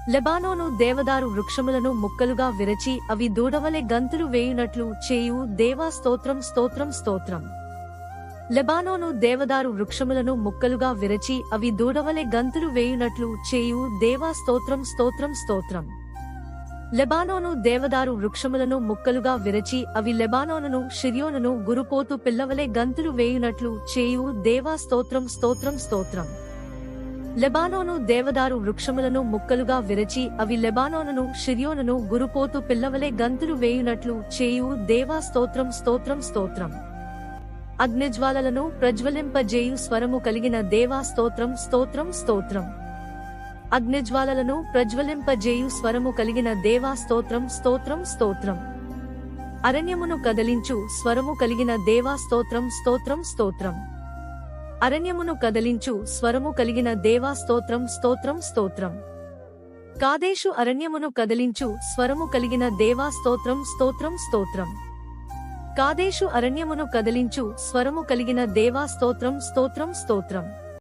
Lebanon దేవదారు వృక్షములను ముక్కలుగా విరచి అవి దూడవలె గంతులు వేయునట్లు చేయు దేవా స్తోత్రం స్తోత్రం స్తోత్రం. లెబానోను దేవదారు వృక్షములను ముక్కలుగా విరచి అవి దూడవలె గంతులు వేయునట్లు చేయు దేవా స్తోత్రం స్తోత్రం స్తోత్రం. లెబానోను దేవదారు వృక్షములను ముక్కలుగా విరచి అవి లెబానోనును షిర్యోనును గురుపోతు పిల్లవలె గంతులు వేయునట్లు చేయు దేవా స్తోత్రం స్తోత్రం స్తోత్రం. లెబానోను దేవదారు వృక్షములను ముక్కలుగా విరచి అవి లెబానోనును షిర్యోనును గురుపోతు పిల్లవలె గంతులు వేయునట్లు చేయు దేవా స్తోత్రం స్తోత్రం స్తోత్రం. అగ్నిజ్వాలలను ప్రజ్వలింపజేయు స్వరము కలిగిన దేవా స్తోత్రం స్తోత్రం స్తోత్రం. అగ్నిజ్వాలలను ప్రజ్వలింపజేయు స్వరము కలిగిన దేవా స్తోత్రం స్తోత్రం స్తోత్రం. అరణ్యమును కదలించు స్వరము కలిగిన దేవా స్తోత్రం స్తోత్రం స్తోత్రం. అరణ్యమును కదలించు స్వరము కలిగిన దేవా స్తోత్రం స్తోత్రం స్తోత్రం. కాదేషు అరణ్యమును కదలించు స్వరము కలిగిన దేవా స్తోత్రం స్తోత్రం స్తోత్రం. కాదేషు అరణ్యమును కదలించు స్వరము కలిగిన దేవా స్తోత్రం స్తోత్రం స్తోత్రం.